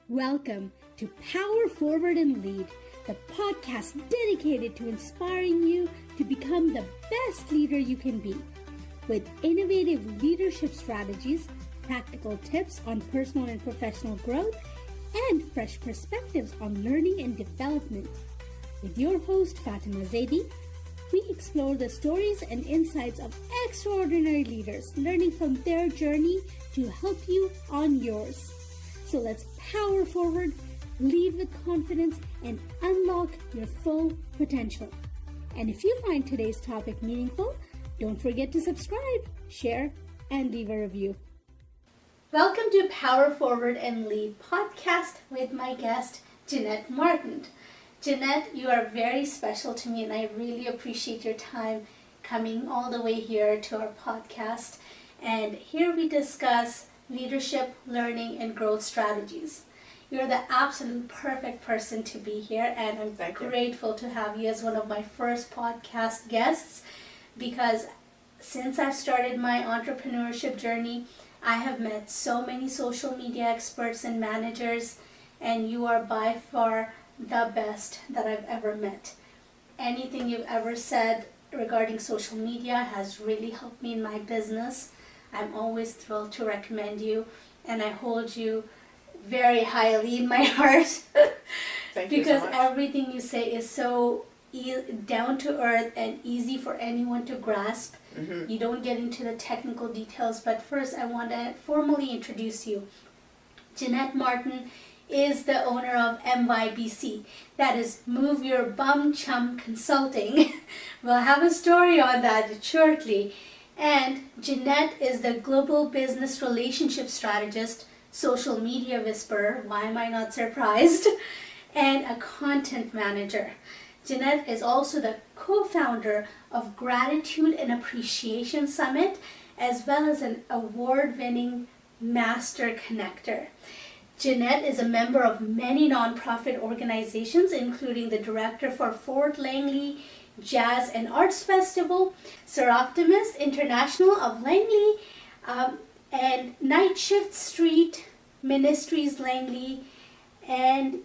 Welcome to Power Forward and Lead, the podcast dedicated to inspiring you to become the best leader you can be. With innovative leadership strategies, practical tips on personal and professional growth, and fresh perspectives on learning and development. With your host, Fatima Zaidi, we explore the stories and insights of extraordinary leaders, learning from their journey to help you on yours. So let's power forward, lead with confidence, and unlock your full potential. And if you find today's topic meaningful, don't forget to subscribe, share, and leave a review. Welcome to Power Forward and Lead podcast with my guest, Jeanette Martin. Jeanette, you are very special to me, and I really appreciate your time coming all the way here to our podcast. And here we discuss leadership, learning, and growth strategies. You're the absolute perfect person to be here, and I'm grateful to have you as one of my first podcast guests, because since I've started my entrepreneurship journey, I have met so many social media experts and managers, and you are by far the best that I've ever met. Anything you've ever said regarding social media has really helped me in my business. I'm always thrilled to recommend you, and I hold you very highly in my heart. Thank you because so much. Everything you say is so down to earth and easy for anyone to grasp. Mm-hmm. You don't get into the technical details, but first I want to formally introduce you. Jeanette Martin is the owner of MYBC, that is Move Your Bum Chum Consulting. We'll have a story on that shortly. And Jeanette is the global business relationship strategist, social media whisperer, why am I not surprised, and a content manager. Jeanette is also the co-founder of Gratitude and Appreciation Summit, as well as an award-winning Master Connector. Jeanette is a member of many nonprofit organizations, including the director for Fort Langley Jazz and Arts Festival, Sir Optimist International of Langley, and Night Shift Street Ministries Langley, and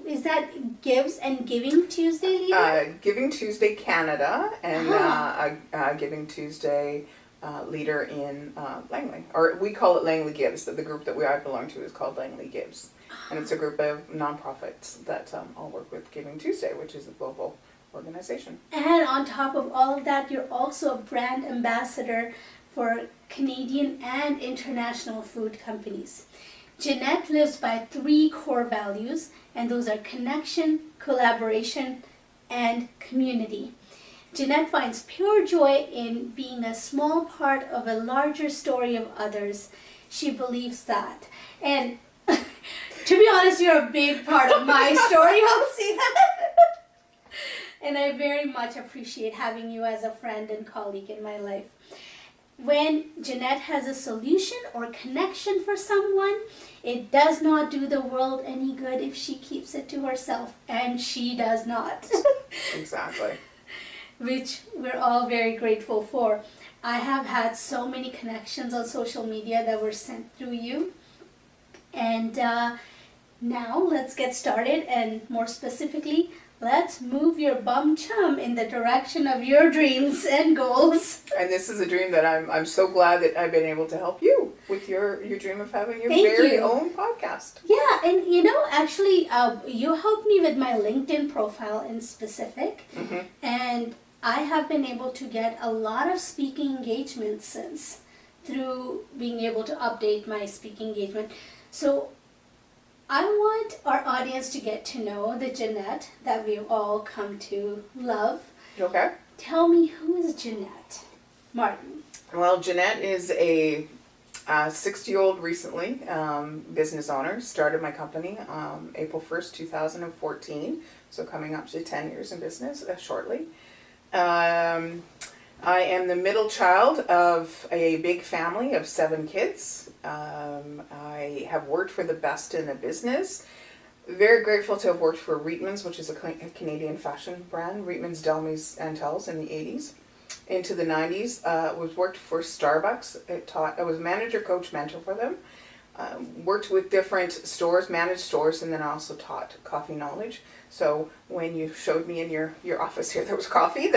is that Gives and Giving Tuesday leader? Giving Tuesday Canada, and Giving Tuesday leader in Langley, or we call it Langley Gives. The group that I belong to is called Langley Gives, and it's a group of nonprofits that all work with Giving Tuesday, which is a global organization. And on top of all of that, you're also a brand ambassador for Canadian and international food companies. Jeanette lives by 3 core values, and those are connection, collaboration, and community. Jeanette finds pure joy in being a small part of a larger story of others. She believes that. And to be honest, you're a big part of my story, I'll say that. And I very much appreciate having you as a friend and colleague in my life. When Jeanette has a solution or connection for someone, it does not do the world any good if she keeps it to herself, and she does not. Exactly. Which we're all very grateful for. I have had so many connections on social media that were sent through you. And now let's get started, and more specifically, let's move your bum chum in the direction of your dreams and goals. And this is a dream that I'm so glad that I've been able to help you with your dream of having your very own podcast. Yeah, and actually, you helped me with my LinkedIn profile in specific, and I have been able to get a lot of speaking engagements since, through being able to update my speaking engagement. So I want our audience to get to know the Jeanette that we've all come to love. Okay. Tell me, who is Jeanette Martin? Well, Jeanette is a 60-year-old recently business owner. Started my company April 1st, 2014. So coming up to 10 years in business shortly. I am the middle child of a big family of 7 kids. I have worked for the best in the business. Very grateful to have worked for Reitmans, which is a Canadian fashion brand. Reitmans, Delmies, and Tells in the 80s. Into the 90s, worked for Starbucks. I was manager, coach, mentor for them. worked with different stores, managed stores, and then I also taught coffee knowledge. So when you showed me in your office here, there was coffee.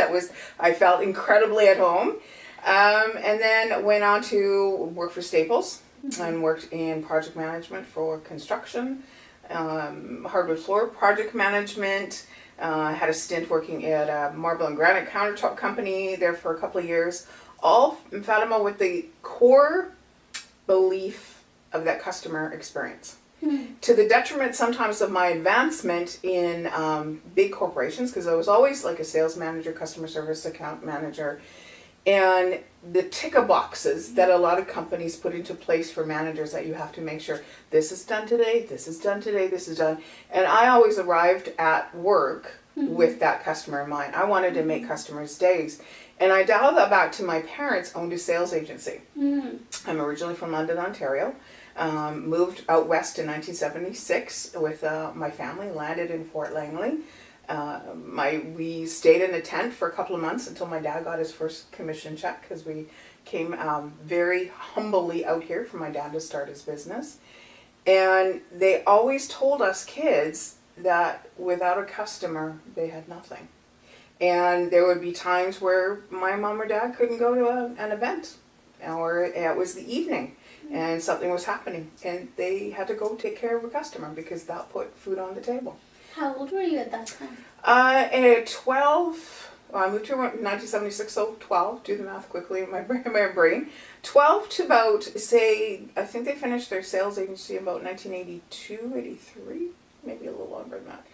I felt incredibly at home. And then went on to work for Staples and worked in project management for construction, hardwood floor project management. I had a stint working at a marble and granite countertop company there for a couple of years. All, Fatima, with the core belief of that customer experience. To the detriment sometimes of my advancement in big corporations, because I was always like a sales manager, customer service account manager, and the tick boxes that a lot of companies put into place for managers, that you have to make sure this is done today, this is done today, this is done. And I always arrived at work with that customer in mind. I wanted to make customers' days. And I dialed that back to my parents owned a sales agency. I'm originally from London, Ontario. Moved out west in 1976 with my family, landed in Fort Langley. We stayed in a tent for a couple of months until my dad got his first commission check, because we came very humbly out here for my dad to start his business. And they always told us kids that without a customer, they had nothing. And there would be times where my mom or dad couldn't go to an event, or it was the evening and something was happening, and they had to go take care of a customer because that put food on the table. How old were you at that time? At 12, I moved here in 1976, so 12, do the math quickly in my brain. 12 to about, say, I think they finished their sales agency about 1982, 83, maybe a little longer than that.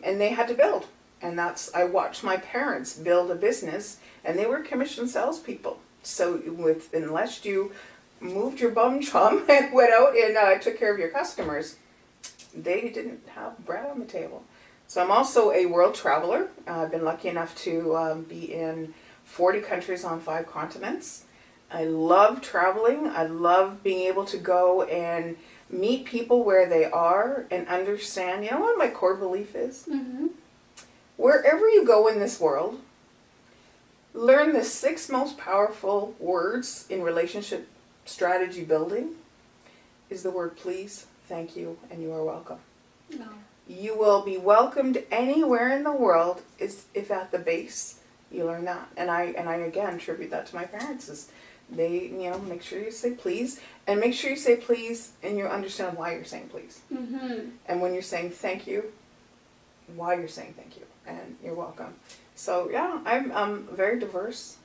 And they had to build. And I watched my parents build a business, and they were commissioned salespeople. So unless you moved your bum chum and went out and took care of your customers, they didn't have bread on the table. So I'm also a world traveler. I've been lucky enough to be in 40 countries on 5 continents. I love traveling. I love being able to go and meet people where they are and understand. You know what my core belief is? Wherever you go in this world, learn the 6 most powerful words in relationship strategy building is the word please, thank you, and you are welcome. No. You will be welcomed anywhere in the world if at the base you learn that. And I again attribute that to my parents. Is they, make sure you say please, and make sure you say please and you understand why you're saying please. And when you're saying thank you, why you're saying thank you, and you're welcome. So yeah, I'm very diverse.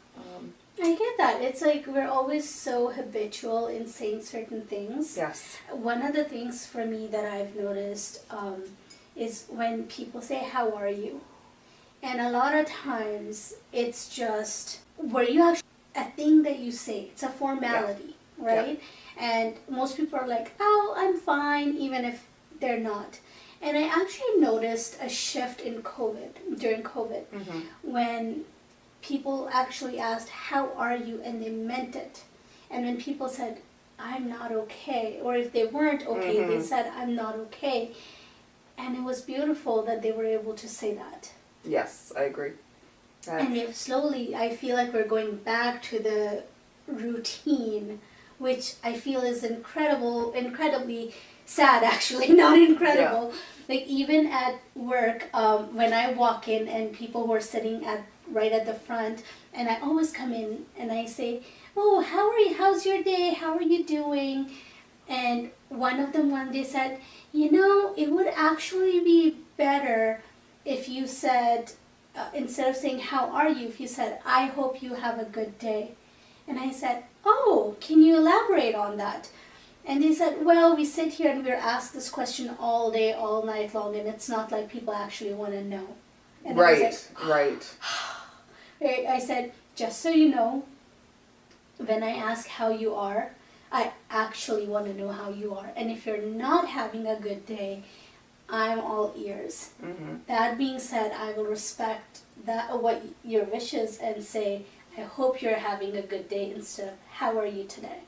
I get that. It's like we're always so habitual in saying certain things. Yes. One of the things for me that I've noticed is when people say, how are you? And a lot of times it's just, were you actually a thing that you say? It's a formality, right? And most people are like, oh, I'm fine, even if they're not. And I actually noticed a shift in during COVID, when people actually asked, how are you? And they meant it. And when people said, I'm not okay, or if they weren't okay, they said, I'm not okay. And it was beautiful that they were able to say that. Yes, I agree. And if slowly, I feel like we're going back to the routine, which I feel is incredibly sad, actually, not incredible. Like even at work, when I walk in and people who are sitting right at the front, and I always come in and I say, oh, how are you? How's your day? How are you doing? And one of them one day said, it would actually be better if you said, instead of saying, how are you? If you said, I hope you have a good day. And I said, oh, can you elaborate on that? And they said, well, we sit here and we're asked this question all day, all night long, and it's not like people actually want to know. And right. I said, just so you know, when I ask how you are, I actually want to know how you are. And if you're not having a good day, I'm all ears. That being said, I will respect what your wishes and say, I hope you're having a good day instead of, how are you today?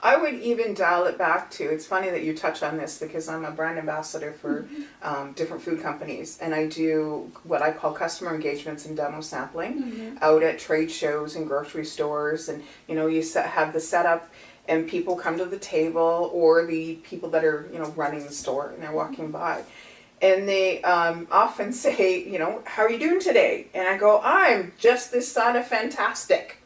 I would even dial it back to, it's funny that you touch on this because I'm a brand ambassador for different food companies, and I do what I call customer engagements and demo sampling out at trade shows and grocery stores, and you have the setup, and people come to the table, or the people that are, running the store, and they're walking by. And they often say, how are you doing today? And I go, I'm just this side of fantastic.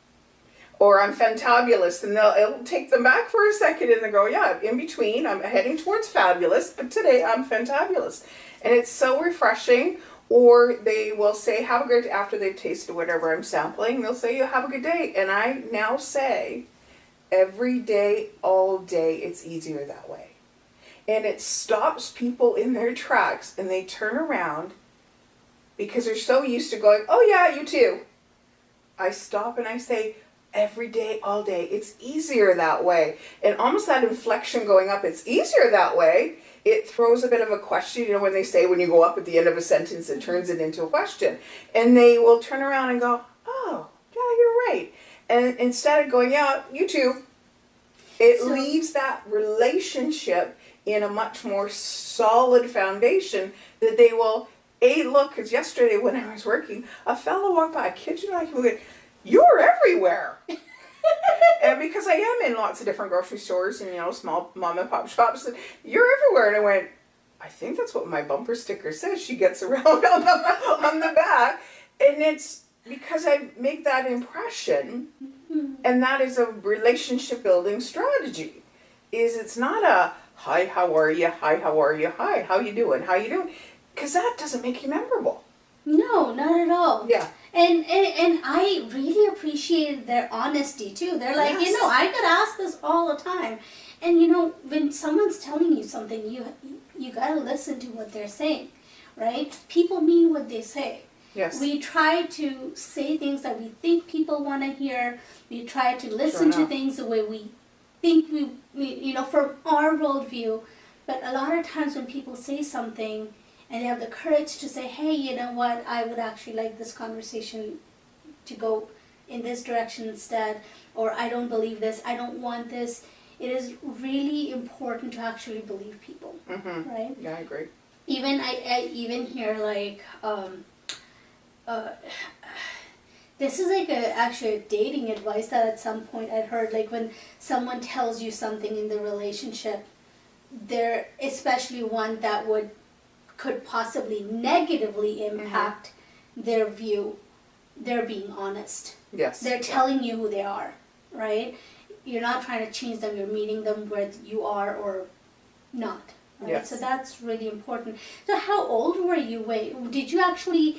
Or I'm fantabulous. And it'll take them back for a second, and they go, yeah, in between, I'm heading towards fabulous, but today I'm fantabulous. And it's so refreshing. Or they will say, have a good day, after they've tasted whatever I'm sampling, they'll say, you have a good day. And I now say, every day, all day, it's easier that way. And it stops people in their tracks, and they turn around because they're so used to going, oh yeah, you too. I stop and I say, every day, all day, it's easier that way. And almost that inflection going up, it's easier that way, it throws a bit of a question, when they say when you go up at the end of a sentence, it turns it into a question. And they will turn around and go, oh, yeah, you're right. And instead of going, yeah, you too, it leaves that relationship in a much more solid foundation that they will, look, because yesterday when I was working, a fellow walked by, I kid you not, he went, you're everywhere. And because I am in lots of different grocery stores and, small mom and pop shops, and you're everywhere. And I went, I think that's what my bumper sticker says. She gets around on the back. And it's because I make that impression, and that is a relationship building strategy. It's not a, hi, how are you? Hi, how are you? Hi, how you doing? How you doing? Because that doesn't make you memorable. No, not at all. Yeah. And I really appreciated their honesty too. They're like, Yes. I get asked this all the time. And when someone's telling you something, you gotta listen to what they're saying, right? People mean what they say. Yes. We try to say things that we think people want to hear. We try to listen to things the way we think we from our worldview. But a lot of times when people say something and they have the courage to say, hey, you know what, I would actually like this conversation to go in this direction instead, or I don't believe this, I don't want this. It is really important to actually believe people, right? Yeah, I agree. Even I even hear like, this is like actually a dating advice that at some point I'd heard, like when someone tells you something in the relationship, there, especially one that could possibly negatively impact their view, they're being honest. Yes. They're telling you who they are, right? You're not trying to change them, you're meeting them where you are or not. Right? Yes. So that's really important. So how old were you? Did you actually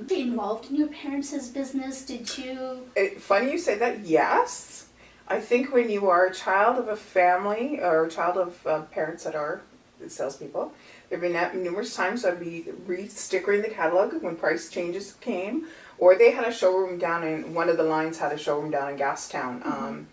be involved in your parents' business? Did you? Funny you say that, yes. I think when you are a child of a family or a child of parents that are salespeople, there have been numerous times I'd be re-stickering the catalog when price changes came, or they had a showroom down in, one of the lines had a showroom down in Gastown.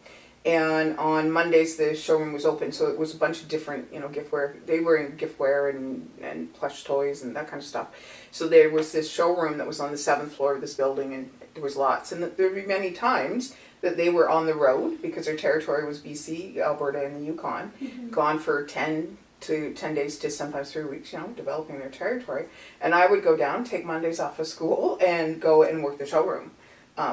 And on Mondays the showroom was open, so it was a bunch of different, giftware. They were in giftware and plush toys and that kind of stuff. So there was this showroom that was on the 7th floor of this building, and there was lots. And there'd be many times that they were on the road because their territory was BC, Alberta, and the Yukon, gone for 10 days to sometimes 3 weeks, developing their territory. And I would go down, take Mondays off of school, and go and work the showroom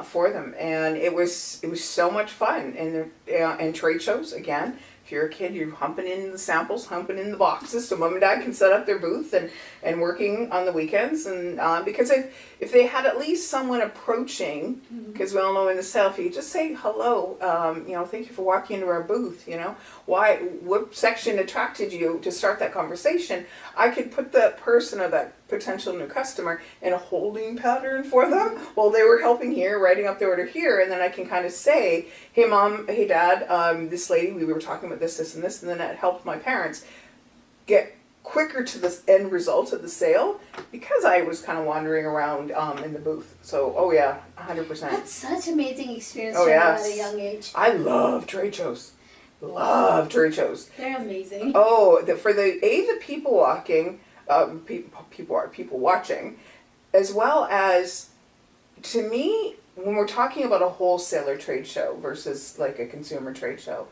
for them. And it was so much fun. And trade shows, again, if you're a kid, you're humping in the samples, humping in the boxes, so mom and dad can set up their booth and working on the weekends. And because if they had at least someone approaching, because we all know in the selfie, just say hello, thank you for walking into our booth, what section attracted you to start that conversation. I could put that person or that potential new customer in a holding pattern for them while they were helping here, writing up the order here, and then I can kind of say, hey mom, hey dad, this lady, we were talking about this, and this, and then it helped my parents get quicker to the end result of the sale because I was kind of wandering around in the booth. So, oh yeah, 100%. That's such amazing experience yes. at a young age. I love trade shows. Love trade shows. They're amazing. Oh, for the people walking, people watching, as well as, to me, when we're talking about a wholesaler trade show versus like a consumer trade show,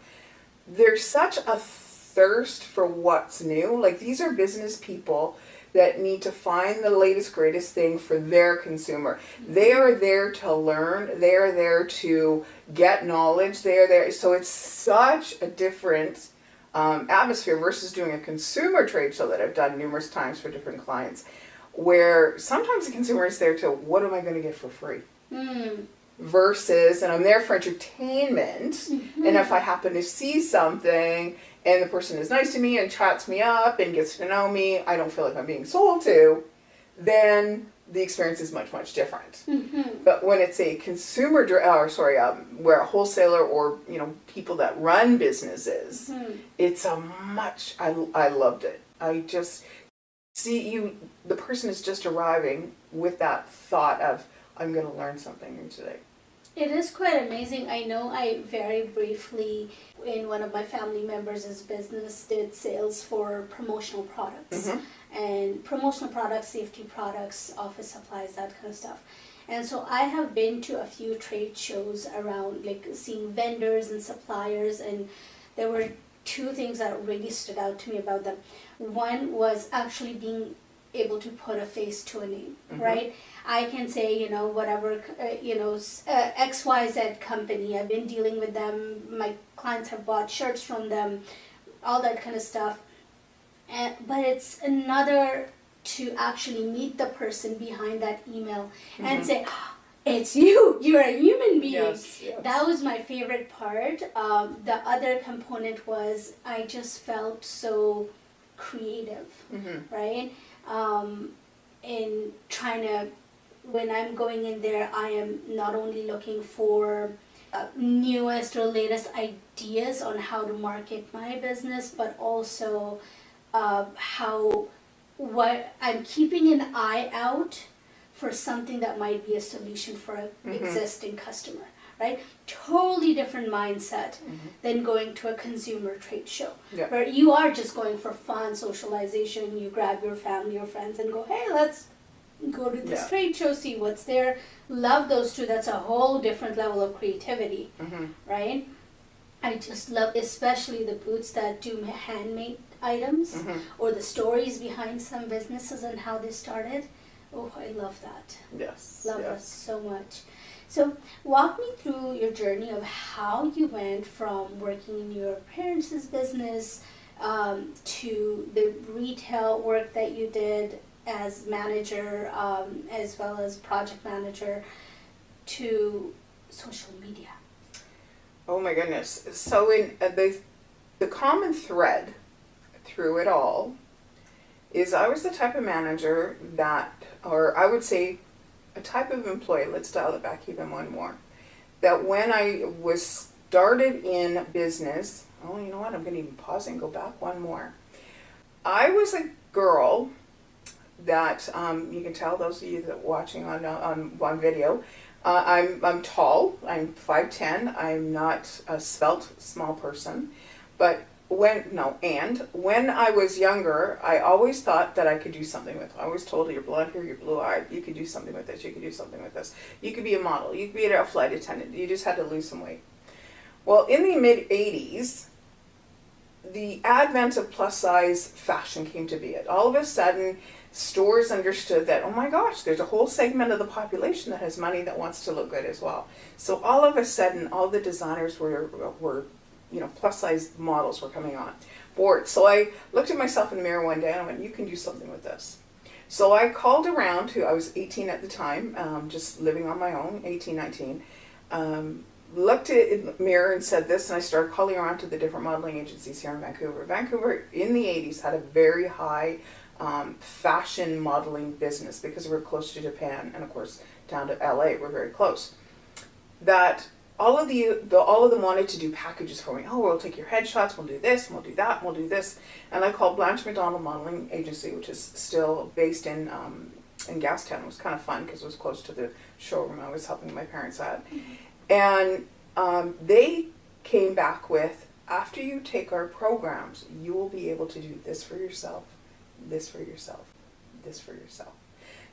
there's such a thirst for what's new. Like, these are business people that need to find the latest, greatest thing for their consumer. They are there to learn. They are there to get knowledge. They are there. So it's such a different atmosphere versus doing a consumer trade show that I've done numerous times for different clients, where sometimes the consumer is there to, what am I going to get for free? Versus, and I'm there for entertainment, and if I happen to see something and the person is nice to me and chats me up and gets to know me, I don't feel like I'm being sold to, then the experience is much, much different. But when it's a consumer, where a wholesaler or, you know, people that run businesses, it's a much, I loved it. I just see the person is just arriving with that thought of, I'm going to learn something new today. It is quite amazing. I know I very briefly, in one of my family members' business, did sales for promotional products. And promotional products, safety products, office supplies, that kind of stuff. And so I have been to a few trade shows around, like seeing vendors and suppliers, and there were two things that really stood out to me about them. One was actually being able to put a face to a name, right? I can say, you know, whatever, XYZ company, I've been dealing with them, my clients have bought shirts from them, all that kind of stuff. But it's another to actually meet the person behind that email and say, oh, it's you, you're a human being. Yes. That was my favorite part. The other component was I just felt so creative, right? In trying to, when I'm going in there, I am not only looking for newest or latest ideas on how to market my business, but also what I'm keeping an eye out for something that might be a solution for an existing customer, right? Totally different mindset than going to a consumer trade show, where you are just going for fun, socialization. You grab your family or friends and go, hey, let's go to this trade show, see what's there. Love those two. That's a whole different level of creativity, right? I just love, especially the booths that do handmade items or the stories behind some businesses and how they started. Oh, I love that. Love that so much. So walk me through your journey of how you went from working in your parents' business to the retail work that you did as manager, as well as project manager, to social media. Oh my goodness. So in the common thread through it all is I was the type of manager that, or I would say a type of employee, let's dial it back even one more, that when I was started in business, oh, you know what, I'm going to even pause and go back one more. I was a girl that, you can tell those of you that are watching on video, I'm tall, I'm 5'10", I'm not a svelte, small person, but when I was younger, I always thought that I could do something with it. I was told, you're blonde hair, you're blue-eyed, you could do something with this, you could do something with this. You could be a model, you could be a flight attendant, you just had to lose some weight. Well, in the mid-'80s, the advent of plus-size fashion came to be it. All of a sudden, stores understood that, oh my gosh, there's a whole segment of the population that has money that wants to look good as well. So all of a sudden, all the designers were plus-size models were coming on board. So I looked at myself in the mirror one day and I went, you can do something with this. So I called around to, I was 18 at the time, just living on my own, 18, 19, looked in the mirror and said this, and I started calling around to the different modeling agencies here in Vancouver. Vancouver in the 80s had a very high fashion modeling business because we're close to Japan, and of course down to LA, we're very close. That all of them wanted to do packages for me. Oh, we'll take your headshots, we'll do this, we'll do that, we'll do this. And I called Blanche McDonald Modeling Agency, which is still based in Gastown. It was kind of fun because it was close to the showroom I was helping my parents at. And they came back with, after you take our programs, you will be able to do this for yourself, this for yourself, this for yourself.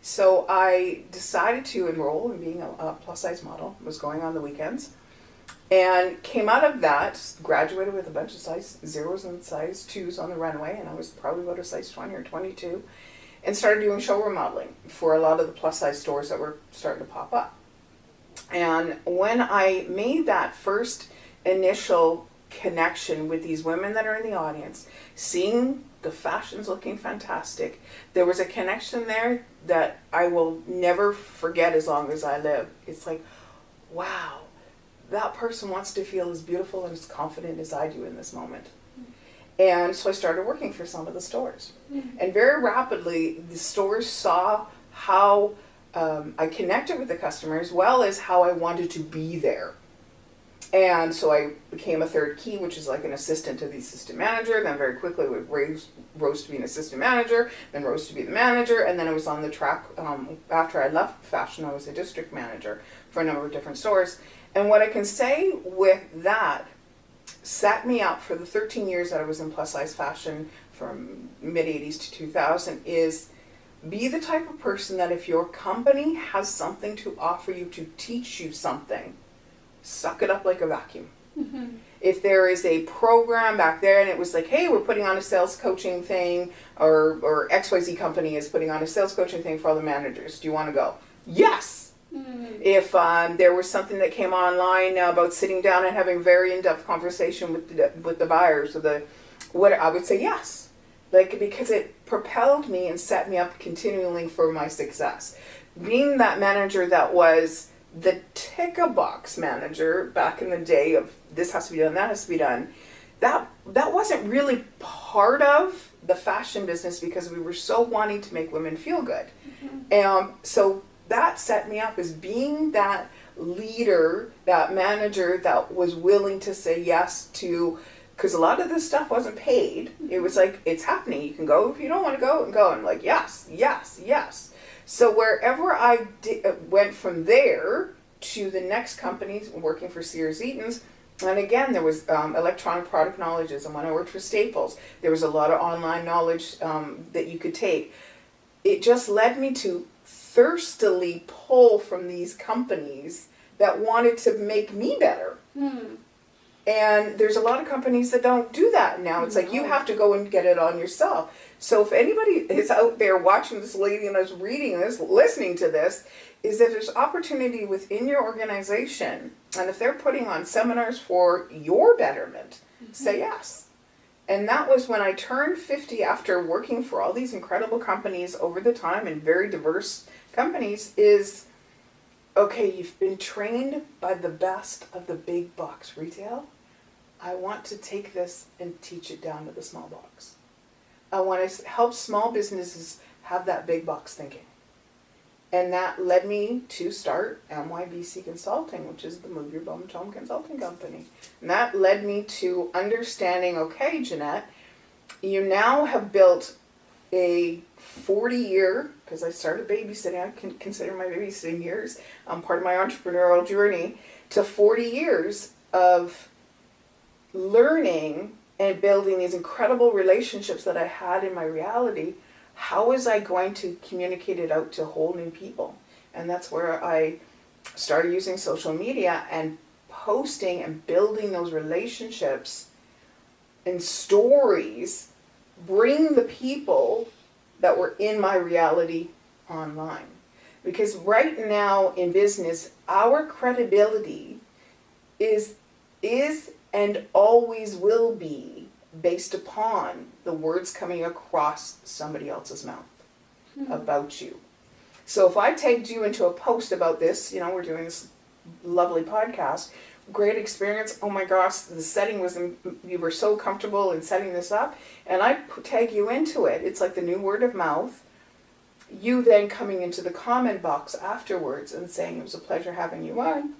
So I decided to enroll in being a plus-size model. Was going on the weekends. And came out of that, graduated with a bunch of size 0s and size 2s on the runway, and I was probably about a size 20 or 22. and started doing showroom modeling for a lot of the plus size stores that were starting to pop up. And when I made that first initial connection with these women that are in the audience, seeing the fashions looking fantastic, there was a connection there that I will never forget as long as I live. It's like, wow, that person wants to feel as beautiful and as confident as I do in this moment. And so I started working for some of the stores. And very rapidly, the stores saw how I connected with the customer as well as how I wanted to be there. And so I became a third key, which is like an assistant to the assistant manager. Then very quickly rose to be an assistant manager, then rose to be the manager. And then I was on the track, after I left fashion, I was a district manager for a number of different stores. And what I can say with that set me up for the 13 years that I was in plus size fashion from mid-80s to 2000 is be the type of person that if your company has something to offer you to teach you something, suck it up like a vacuum. If there is a program back there and it was like, hey, we're putting on a sales coaching thing, or XYZ company is putting on a sales coaching thing for all the managers, do you want to go? Yes. If there was something that came online about sitting down and having very in-depth conversation with the buyers, or I would say yes. Like, because it propelled me and set me up continually for my success. Being that manager that was the tick-a-box manager back in the day of this has to be done, that has to be done, that wasn't really part of the fashion business because we were so wanting to make women feel good. So that set me up as being that leader, that manager that was willing to say yes to, because a lot of this stuff wasn't paid. It was like, it's happening. You can go if you don't want to go, and go. And like, yes, yes, yes. So wherever I went from there to the next company, working for Sears Eaton's, and again, there was electronic product knowledges. And when I worked for Staples, there was a lot of online knowledge that you could take. It just led me to thirstily pull from these companies that wanted to make me better. And there's a lot of companies that don't do that now. It's like you have to go and get it on yourself. So if anybody is out there watching this lady and is reading this, listening to this, is that there's opportunity within your organization, and if they're putting on seminars for your betterment, say yes. And that was when I turned 50 after working for all these incredible companies over the time and very diverse companies is, okay, you've been trained by the best of the big box retail. I want to take this and teach it down to the small box. I want to help small businesses have that big box thinking. And that led me to start MYBC Consulting, which is the Move Your Bum Home Consulting Company. And that led me to understanding, okay, Jeanette, you now have built a 40-year, because I started babysitting, I can consider my babysitting years part of my entrepreneurial journey, to 40 years of learning and building these incredible relationships that I had in my reality. How was I going to communicate it out to whole new people? And that's where I started using social media and posting and building those relationships and stories, bring the people that were in my reality online. Because right now in business, our credibility is and always will be based upon the words coming across somebody else's mouth about you. So if I tagged you into a post about this, we're doing this lovely podcast, great experience, oh my gosh, the setting was, you were so comfortable in setting this up, and I tag you into it. It's like the new word of mouth. You then coming into the comment box afterwards and saying, it was a pleasure having you on.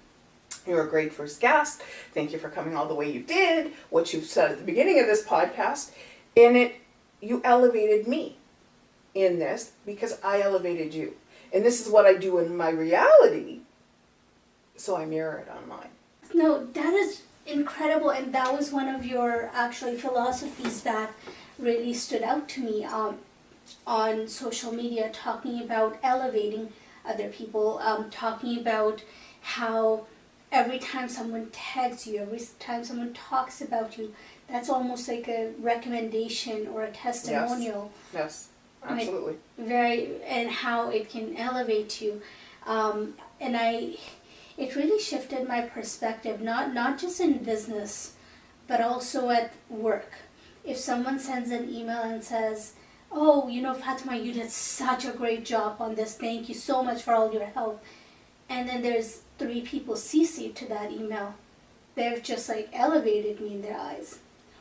You're a great first guest. Thank you for coming all the way you did. What you've said at the beginning of this podcast. And you elevated me in this because I elevated you. And this is what I do in my reality. So I mirror it online. No, that is incredible. And that was one of your actually philosophies that really stood out to me on social media, talking about elevating other people, talking about how every time someone tags you, every time someone talks about you, that's almost like a recommendation or a testimonial. Yes. Absolutely. And how it can elevate you. It really shifted my perspective, not just in business, but also at work. If someone sends an email and says, oh, Fatima, you did such a great job on this. Thank you so much for all your help. And then there's 3 people CC'd to that email. They've just like elevated me in their eyes,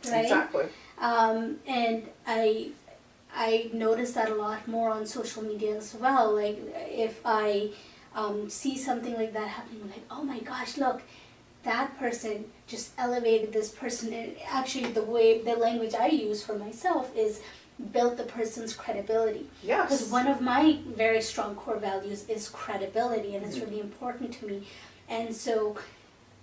right? Exactly. And I notice that a lot more on social media as well. Like if I see something like that happening, I'm like, oh my gosh, look, that person just elevated this person. And actually the language I use for myself is build the person's credibility. Yes. Because one of my very strong core values is credibility, and it's really important to me. And so,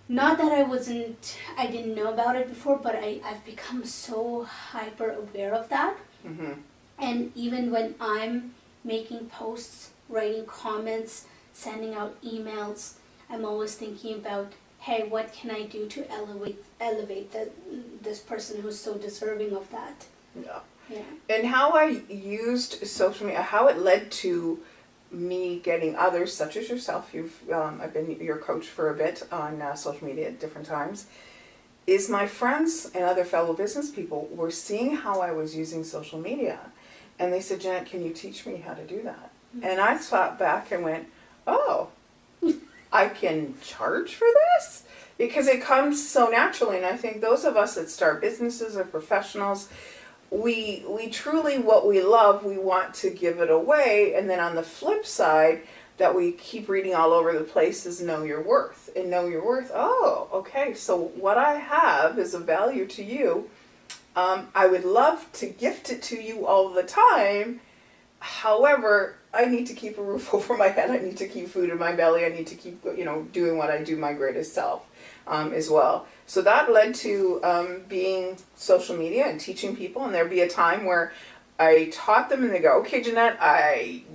not that I didn't know about it before, but I've become so hyper aware of that. Mm-hmm. And even when I'm making posts, writing comments, sending out emails, I'm always thinking about, hey, what can I do to elevate this person who's so deserving of that? Yeah. Yeah. And how I used social media, how it led to me getting others, such as yourself, I've been your coach for a bit on social media at different times, is my friends and other fellow business people were seeing how I was using social media. And they said, Jeanette, can you teach me how to do that? Mm-hmm. And I thought back and went, oh, I can charge for this? Because it comes so naturally. And I think those of us that start businesses or professionals, we truly, what we love, we want to give it away. And then on the flip side, that we keep reading all over the place is know your worth. And know your worth, oh, okay, so what I have is of value to you. I would love to gift it to you all the time. However, I need to keep a roof over my head. I need to keep food in my belly. I need to keep, doing what I do my greatest self as well. So that led to being social media and teaching people. And there'd be a time where I taught them and they go, okay, Jeanette,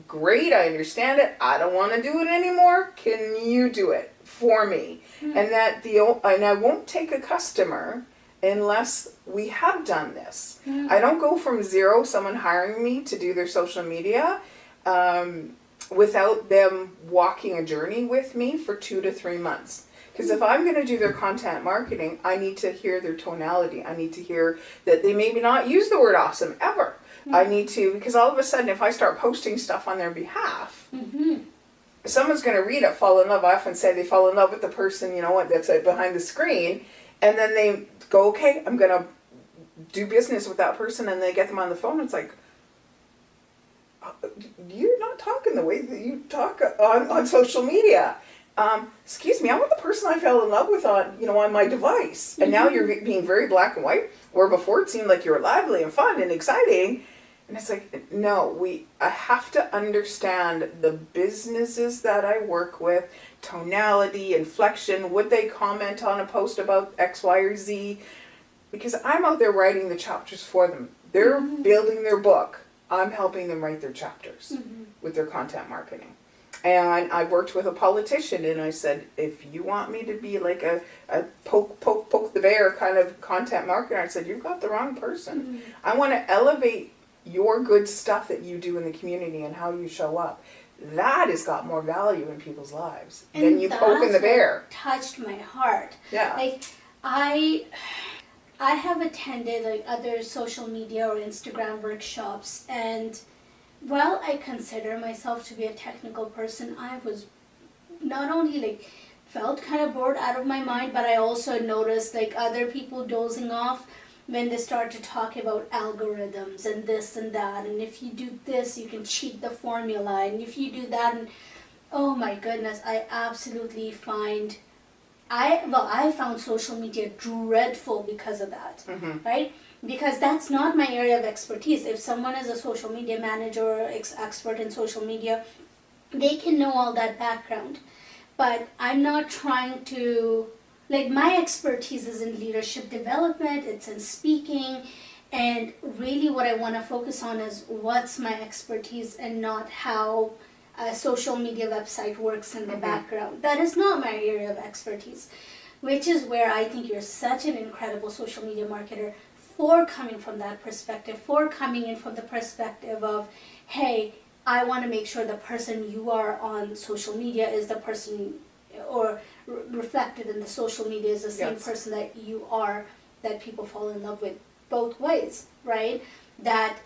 great, I understand it. I don't want to do it anymore. Can you do it for me? Mm-hmm. And I won't take a customer unless we have done this. Mm-hmm. I don't go from zero, someone hiring me to do their social media, without them walking a journey with me for 2 to 3 months. Because if I'm going to do their content marketing, I need to hear their tonality. I need to hear that they maybe not use the word awesome ever. Mm-hmm. I need to, because all of a sudden if I start posting stuff on their behalf, mm-hmm. someone's going to read it, fall in love. I often say they fall in love with the person, that's behind the screen. And then they go, okay, I'm going to do business with that person. And they get them on the phone. It's like, you're not talking the way that you talk on social media. Excuse me, I want the person I fell in love with on my device. And now you're being very black and white, where before it seemed like you were lively and fun and exciting. And it's like, no, I have to understand the businesses that I work with, tonality, inflection, would they comment on a post about X, Y, or Z? Because I'm out there writing the chapters for them. They're building their book. I'm helping them write their chapters with their content marketing. And I worked with a politician, and I said, if you want me to be like a poke the bear kind of content marketer, I said, you've got the wrong person. Mm-hmm. I want to elevate your good stuff that you do in the community and how you show up. That has got more value in people's lives than you poking the bear. Touched my heart. Yeah. Like I have attended like other social media or Instagram workshops, and while I consider myself to be a technical person, I was not only felt kind of bored out of my mind, but I also noticed other people dozing off when they start to talk about algorithms and this and that, and if you do this, you can cheat the formula, and if you do that, and oh my goodness, I absolutely found social media dreadful because of that, right? Because that's not my area of expertise. If someone is a social media manager or expert in social media, they can know all that background. But I'm not trying to, my expertise is in leadership development, it's in speaking, and really what I want to focus on is what's my expertise and not how a social media website works in the background. That is not my area of expertise, which is where I think you're such an incredible social media marketer. for coming from that perspective, for coming in from the perspective of, hey, I want to make sure the person you are on social media is the person, or reflected in the social media is the same Yes. person that you are, that people fall in love with both ways, right? That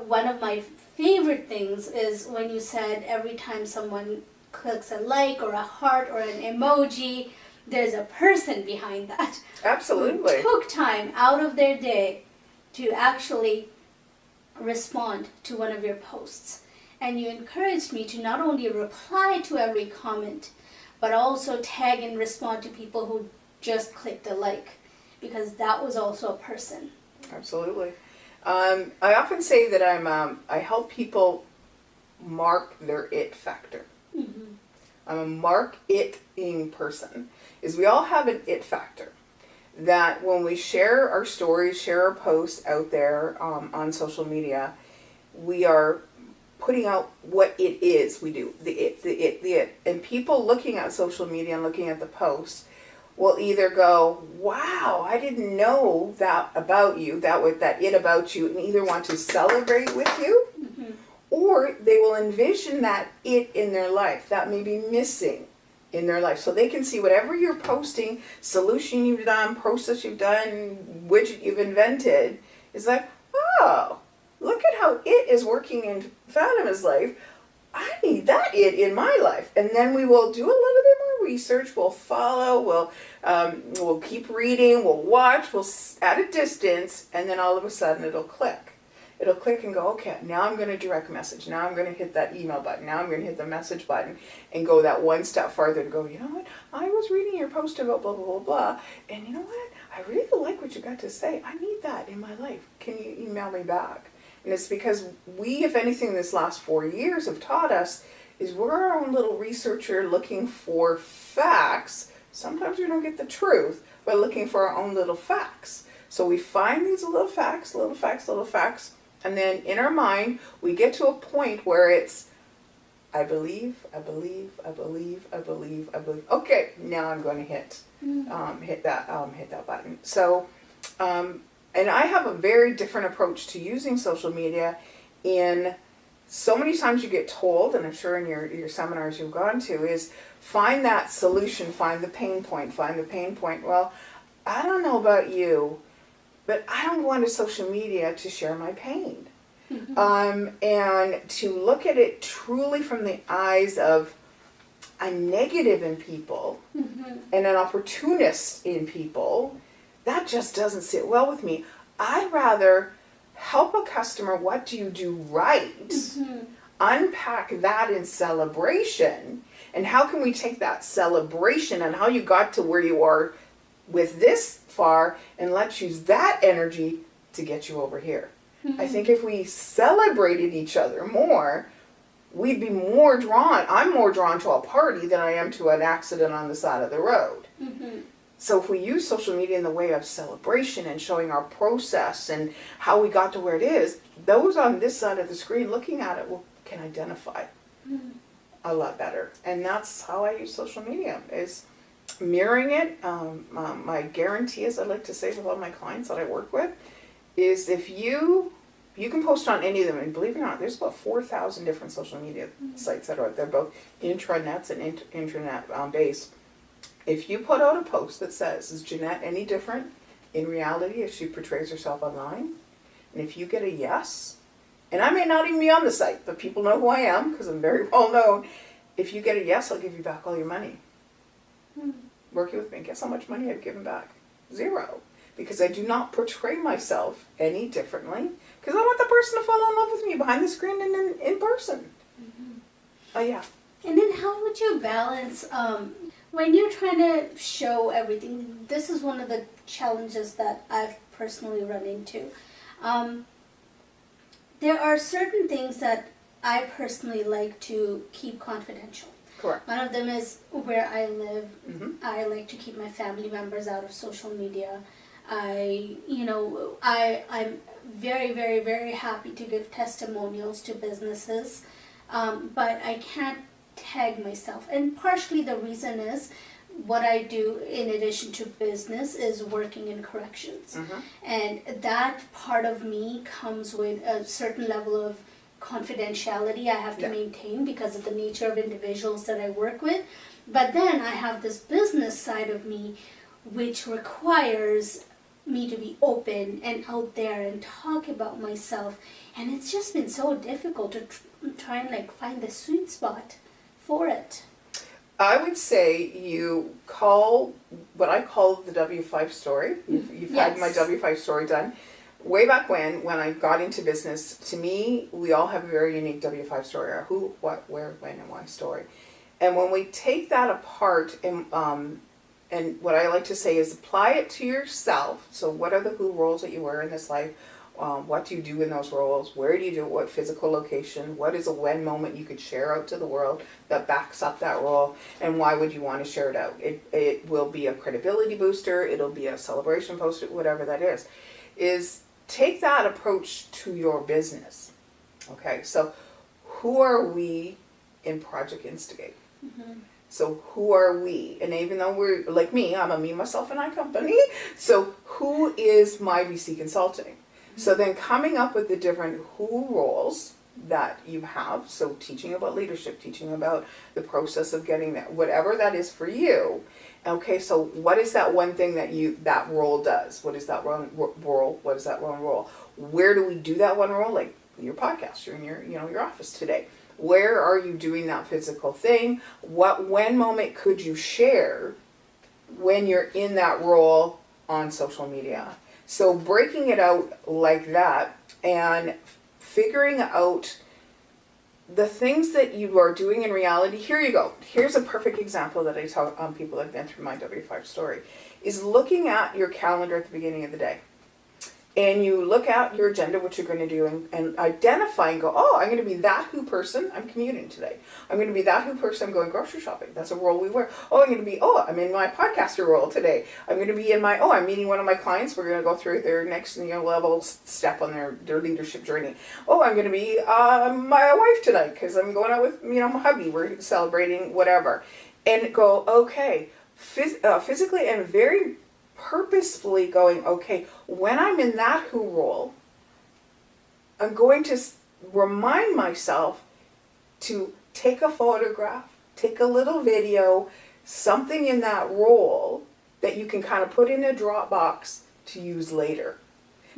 one of my favorite things is when you said every time someone clicks a like or a heart or an emoji, there's a person behind that. Absolutely. Who took time out of their day to actually respond to one of your posts. And you encouraged me to not only reply to every comment, but also tag and respond to people who just clicked a like, because that was also a person. Absolutely. I often say that I help people mark their it factor. Mm-hmm. I'm a mark it-ing person. Is we all have an it factor. That when we share our stories, share our posts out there on social media, we are putting out what it is we do. The it. And people looking at social media and looking at the posts will either go, wow, I didn't know that about you, that it about you, and either want to celebrate with you, Mm-hmm. or they will envision that it in their life, that may be missing in their life. So they can see whatever you're posting, solution you've done, process you've done, widget you've invented, is like, oh, look at how it is working in Fatima's life. I need it in my life. And then we will do a little bit more research. We'll follow. We'll keep reading. We'll watch. We'll at a distance, and then all of a sudden it'll click. It'll click and go, okay, now I'm going to direct message. Now I'm going to hit that email button. Now I'm going to hit the message button and go that one step farther and go, you know what? I was reading your post about blah, blah, blah, blah. And you know what? I really like what you got to say. I need that in my life. Can you email me back? And it's because we, if anything, this last 4 years have taught us is we're our own little researcher looking for facts. Sometimes we don't get the truth, but looking for our own little facts. So we find these little facts, and then in our mind, we get to a point where it's, I believe. Okay, now I'm going to hit that button. So, and I have a very different approach to using social media. In so many times you get told, and I'm sure in your seminars you've gone to, is find that solution, find the pain point. Well, I don't know about you, but I don't go onto social media to share my pain. Mm-hmm. And to look at it truly from the eyes of a negative in people, mm-hmm. and an opportunist in people, that just doesn't sit well with me. I'd rather help a customer, what do you do right? Mm-hmm. Unpack that in celebration, and how can we take that celebration and how you got to where you are with this far, and let's use that energy to get you over here. Mm-hmm. I think if we celebrated each other more, we'd be more drawn. I'm more drawn to a party than I am to an accident on the side of the road. Mm-hmm. So if we use social media in the way of celebration and showing our process and how we got to where it is, those on this side of the screen looking at it can identify a lot better. And that's how I use social media, is mirroring it. My guarantee, as I like to say with all my clients that I work with, is if you can post on any of them, and believe it or not, there's about 4,000 different social media sites that are out there, both intranets and internet based. If you put out a post that says, is Jeanette any different in reality if she portrays herself online? And if you get a yes, and I may not even be on the site, but people know who I am because I'm very well known. If you get a yes, I'll give you back all your money. Working with me, guess how much money I've given back? 0. Because I do not portray myself any differently, because I want the person to fall in love with me behind the screen and in person. Mm-hmm. Yeah. And then how would you balance, when you're trying to show everything, this is one of the challenges that I've personally run into. There are certain things that I personally like to keep confidential. Correct. One of them is where I live. Mm-hmm. I like to keep my family members out of social media. I'm very, very, very happy to give testimonials to businesses, but I can't tag myself. And partially the reason is what I do in addition to business is working in corrections. And that part of me comes with a certain level of confidentiality I have to maintain because of the nature of individuals that I work with. But then I have this business side of me which requires me to be open and out there and talk about myself. And it's just been so difficult to try and like find the sweet spot for it. I would say you call what I call the W5 story. You've had my W5 story done. Way back when I got into business, to me, we all have a very unique W5 story, our who, what, where, when, and why story. And when we take that apart, and what I like to say is apply it to yourself. So what are the who roles that you wear in this life? What do you do in those roles? Where do you do it? What physical location? What is a when moment you could share out to the world that backs up that role? And why would you want to share it out? It will be a credibility booster. It'll be a celebration poster, whatever that is take that approach to your business. Okay, so who are we in Project Instigate? So who are we? And even though we're, like me, I'm a me, myself, and I company. So who is my VC Consulting? So then coming up with the different who roles that you have, so teaching about leadership, teaching about the process of getting there, whatever that is for you. Okay, so what is that one thing that role does? What is that one role? What is that one role? Where do we do that one role? Like your podcast, you're in your office today. Where are you doing that physical thing? When moment could you share when you're in that role on social media? So breaking it out like that and figuring out the things that you are doing in reality. Here you go. Here's a perfect example that I tell people that have been through my W5 story, is looking at your calendar at the beginning of the day. And you look at your agenda, what you're going to do, and identify and go, oh, I'm going to be that who person, I'm commuting today. I'm going to be that who person, I'm going grocery shopping. That's a role we wear. Oh, I'm in my podcaster role today. I'm going to be in I'm meeting one of my clients. We're going to go through their next level step on their leadership journey. Oh, I'm going to be my wife tonight because I'm going out with my hubby. We're celebrating whatever. And go, okay, physically and very purposefully going, okay, when I'm in that who role, I'm going to remind myself to take a photograph, take a little video, something in that role that you can kind of put in a Dropbox to use later.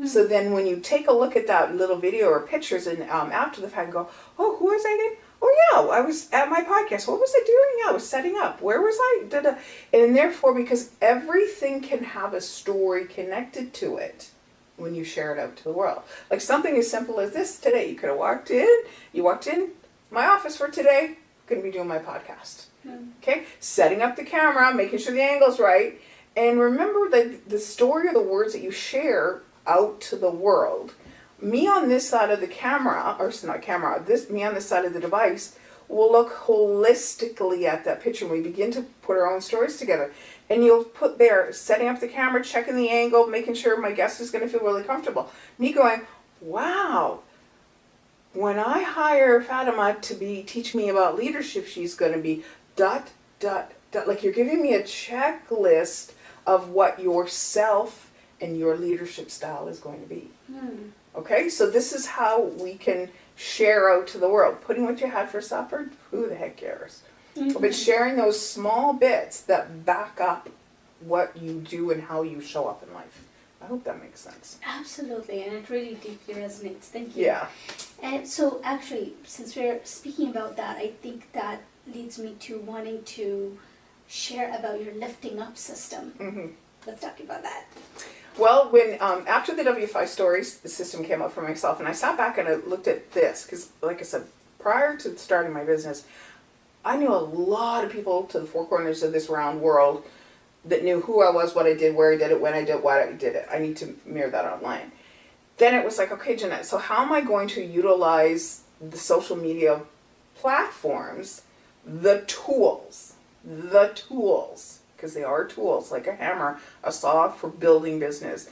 So then when you take a look at that little video or pictures and after the fact go, oh, who was I again? Oh yeah, I was at my podcast. What was I doing? Yeah, I was setting up. Where was I? And therefore, because everything can have a story connected to it when you share it out to the world. Like something as simple as this today. You could have walked in my office for today, going to be doing my podcast. Okay, setting up the camera, making sure the angle's right. And remember that the story or the words that you share out to the world. Me on this side of the camera, or it's not camera, me on this side of the device will look holistically at that picture. We begin to put our own stories together. And you'll put there, setting up the camera, checking the angle, making sure my guest is going to feel really comfortable. Me going, wow, when I hire Fatima to teach me about leadership, she's going to be ... Like you're giving me a checklist of what yourself and your leadership style is going to be. Okay, so this is how we can share out to the world. Putting what you had for supper, who the heck cares? But sharing those small bits that back up what you do and how you show up in life. I hope that makes sense. Absolutely, and it really deeply resonates. Thank you. Yeah. And so actually, since we're speaking about that, I think that leads me to wanting to share about your lifting up system. Let's talk about that. Well, when after the W5 stories, the system came up for myself, and I sat back and I looked at this, because like I said, prior to starting my business, I knew a lot of people to the four corners of this round world that knew who I was, what I did, where I did it, when I did it, why I did it. I need to mirror that online. Then it was like, okay, Jeanette, so how am I going to utilize the social media platforms, the tools, because they are tools, like a hammer, a saw for building business.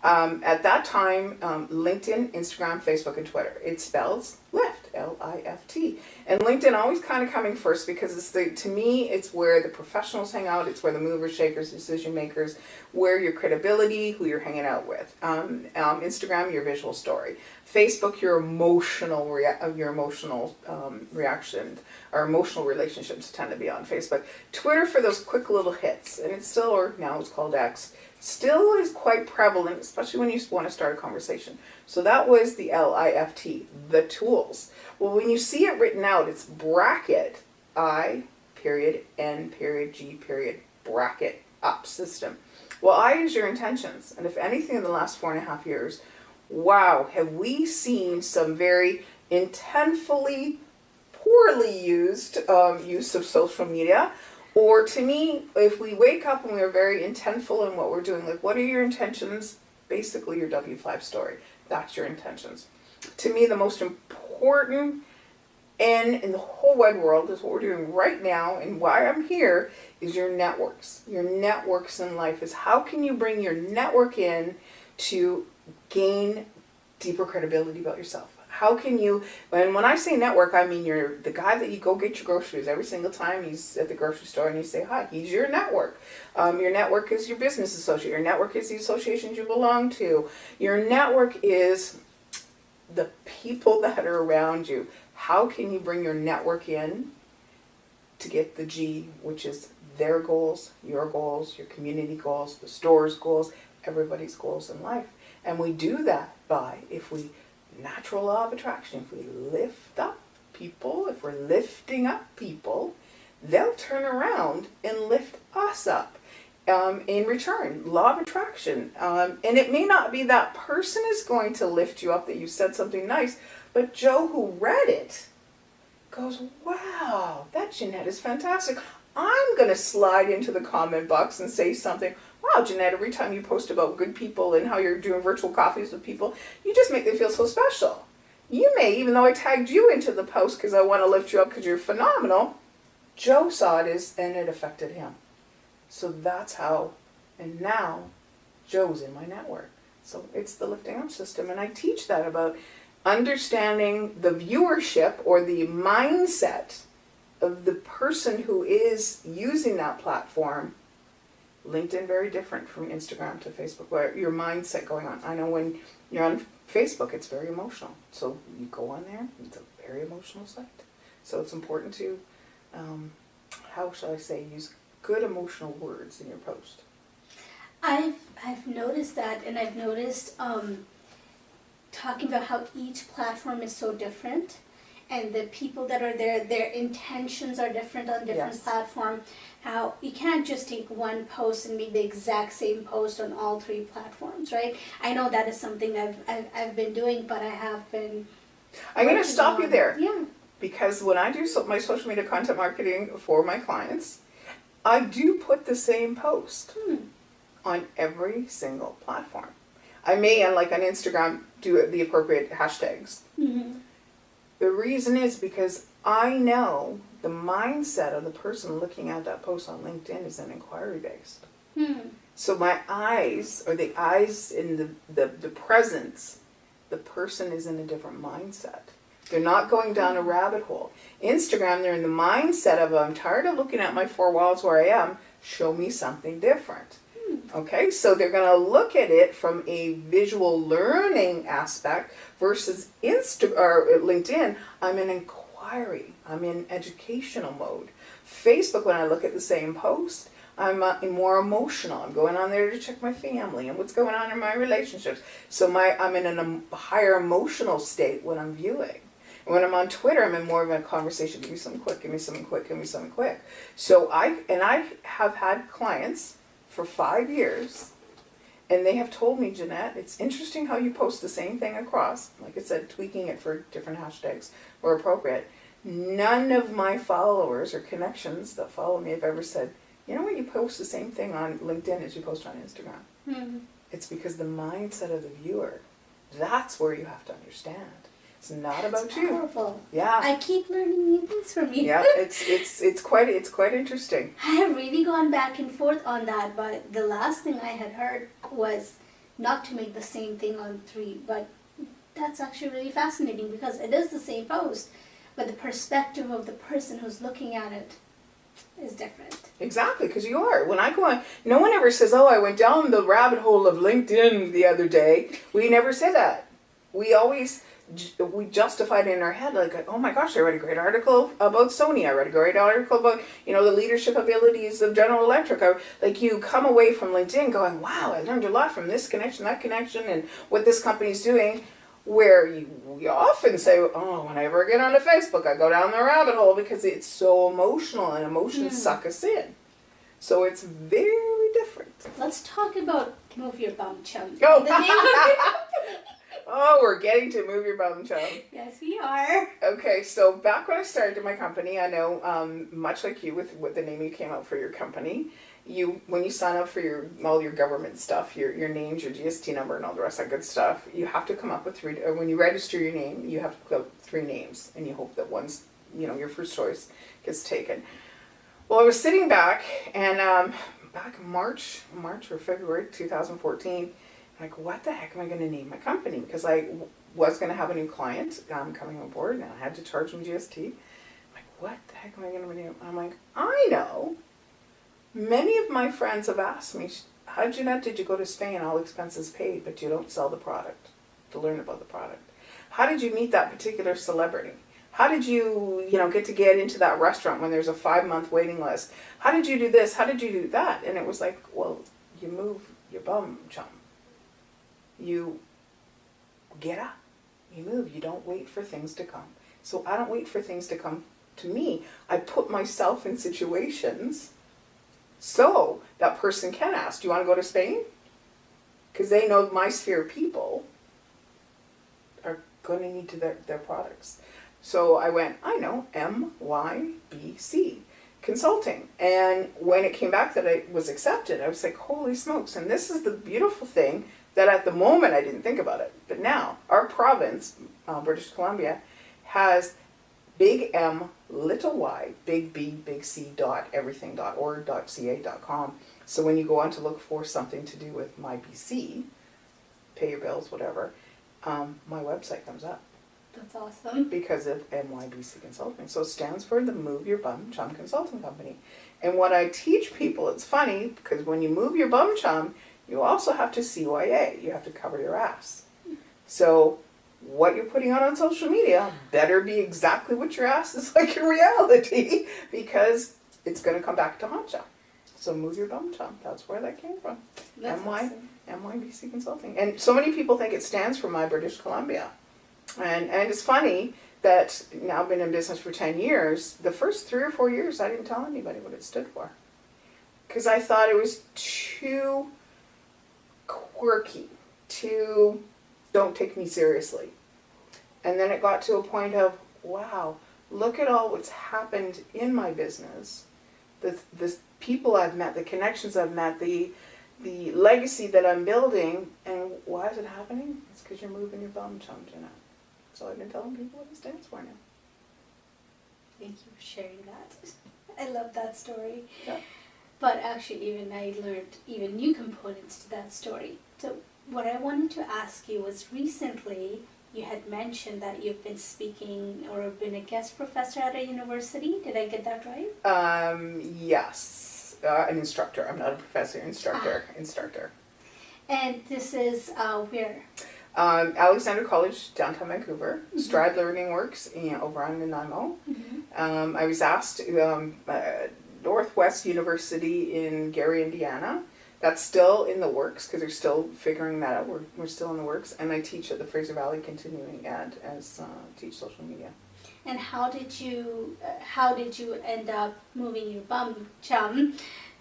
At that time, LinkedIn, Instagram, Facebook, and Twitter. It spells lift. L-I-F-T. And LinkedIn always kind of coming first because to me, it's where the professionals hang out. It's where the movers, shakers, decision makers, where your credibility, who you're hanging out with. Instagram, your visual story. Facebook, your emotional reaction or emotional relationships tend to be on Facebook. Twitter for those quick little hits, and it's still, or now it's called X, still is quite prevalent, especially when you want to start a conversation. So that was the L-I-F-T, the tools. Well, when you see it written out, it's bracket I, period, N, period, G, period, bracket, up system. Well, I is your intentions, and if anything in the last 4.5 years, wow, have we seen some very intentfully, poorly used use of social media. Or to me, if we wake up and we are very intentful in what we're doing, like what are your intentions? Basically your W5 story. That's your intentions. To me, the most important in the whole wide world is what we're doing right now, and why I'm here is your networks. Your networks in life is how can you bring your network in to gain deeper credibility about yourself. How can you, and when I say network, I mean you're the guy that you go get your groceries every single time he's at the grocery store and you say hi. He's your network. Your network is your business associate. Your network is the associations you belong to. Your network is the people that are around you. How can you bring your network in to get the G, which is their goals, your community goals, the store's goals, everybody's goals in life. And we do that by, if we natural law of attraction, if we lift up people, if we're lifting up people, they'll turn around and lift us up in return. Law of attraction. And it may not be that person is going to lift you up that you said something nice, but Joe who read it goes, wow, that Jeanette is fantastic. I'm going to slide into the comment box and say something. Wow, Jeanette, every time you post about good people and how you're doing virtual coffees with people, you just make them feel so special. You may, even though I tagged you into the post because I want to lift you up because you're phenomenal, Joe saw it and it affected him. So that's how, and now Joe's in my network. So it's the lifting up system. And I teach that about understanding the viewership or the mindset of the person who is using that platform. LinkedIn, very different from Instagram to Facebook, where your mindset going on. I know when you're on Facebook, it's very emotional. So you go on there, it's a very emotional site. So it's important to, how shall I say, use good emotional words in your post. I've noticed that, and I've noticed talking about how each platform is so different, and the people that are there, their intentions are different on different platforms. How you can't just take one post and make the exact same post on all 3 platforms, right? I know that is something I've been doing, but I have been. I'm going to stop you there. Yeah. Because when I do my social media content marketing for my clients, I do put the same post on every single platform. I may, like on Instagram, do the appropriate hashtags. Mm-hmm. The reason is because I know the mindset of the person looking at that post on LinkedIn is an inquiry based. So my eyes, or the eyes in the presence, the person is in a different mindset. They're not going down a rabbit hole. Instagram, they're in the mindset of, I'm tired of looking at my 4 walls where I am, show me something different. Okay, so they're going to look at it from a visual learning aspect versus LinkedIn, I'm in inquiry. I'm in educational mode. Facebook, when I look at the same post, I'm more emotional. I'm going on there to check my family and what's going on in my relationships. So I'm in a higher emotional state when I'm viewing. And when I'm on Twitter, I'm in more of a conversation. Give me something quick, give me something quick, give me something quick. So I have had clients for 5 years, and they have told me, Jeanette, it's interesting how you post the same thing across. Like I said, tweaking it for different hashtags where appropriate. None of my followers or connections that follow me have ever said, you know what, you post the same thing on LinkedIn as you post on Instagram. Mm-hmm. It's because the mindset of the viewer, that's where you have to understand. It's not about you. Powerful. Yeah. I keep learning new things from you. Yeah, it's quite interesting. I have really gone back and forth on that, but the last thing I had heard was not to make the same thing on 3, but That's actually really fascinating because it is the same post, but the perspective of the person who's looking at it is different. Exactly, because you are. When I go on, no one ever says, oh, I went down the rabbit hole of LinkedIn the other day. We never say that. We always, we justified it in our head, like, oh my gosh, I read a great article about Sony. I read a great article about, the leadership abilities of General Electric. Like, you come away from LinkedIn going, wow, I learned a lot from this connection, that connection, and what this company's doing. Where we often say, oh, whenever I get onto Facebook, I go down the rabbit hole because it's so emotional and emotions suck us in. So it's very different. Let's talk about Move Your Bum Chum. Oh. Oh, we're getting to Move Your Bum Chum. Yes, we are. Okay, so back when I started my company, I know, much like you with the name you came out for your company, when you sign up for all your government stuff, your names, your GST number, and all the rest of that good stuff, you have to come up with when you register your name, you have to put up 3 names, and you hope that one's, your first choice gets taken. Well, I was sitting back, and back in March or February 2014, like, what the heck am I going to name my company? Because I was going to have a new client coming on board, and I had to charge them GST. I'm like, what the heck am I going to name? I'm like, I know. Many of my friends have asked me, how, Jeanette, did you go to Spain, all expenses paid, but you don't sell the product, to learn about the product? How did you meet that particular celebrity? How did you, get into that restaurant when there's a 5-month waiting list? How did you do this? How did you do that? And it was like, well, you move your bum, chum. You get up. You move. You don't wait for things to come. So I don't wait for things to come to me. I put myself in situations so that person can ask, do you want to go to Spain? Because they know my sphere of people are going to need their products. So I went, I know, MYBC Consulting. And when it came back that I was accepted, I was like, holy smokes. And this is the beautiful thing that at the moment I didn't think about it. But now, our province, British Columbia, has big M, little y, big B, big C, everything.org.ca.com. So when you go on to look for something to do with my BC, pay your bills, whatever, my website comes up. That's awesome. Because of MYBC Consulting. So it stands for the Move Your Bum Chum Consulting Company. And what I teach people, it's funny, because when you move your bum chum, you also have to CYA. You have to cover your ass. So what you're putting on social media better be exactly what your ass is like in reality, because it's going to come back to haunt you. So Move Your Bum Chum. That's where that came from. Awesome. MYBC Consulting. And so many people think it stands for My British Columbia. And it's funny that now I've been in business for 10 years, the first 3 or 4 years I didn't tell anybody what it stood for. Because I thought it was too quirky, too don't take me seriously. And then it got to a point of, wow, look at all what's happened in my business. The people I've met, the connections I've met, the legacy that I'm building, and why is it happening? It's because you're moving your bum chum, Jeanette. So I've been telling people what it stands for now. Thank you for sharing that. I love that story. Yeah. But actually, even I learned even new components to that story. So what I wanted to ask you was, recently you had mentioned that you've been speaking or been a guest professor at a university. Did I get that right? Yes. An instructor. I'm not a professor. Instructor. And this is where? Alexander College, downtown Vancouver. Mm-hmm. Stride Learning Works over on Nanaimo. Mm-hmm. I was asked Northwest University in Gary, Indiana. That's still in the works because they're still figuring that out. We're still in the works. And I teach at the Fraser Valley Continuing Ed as teach social media. And how did you end up moving your bum chum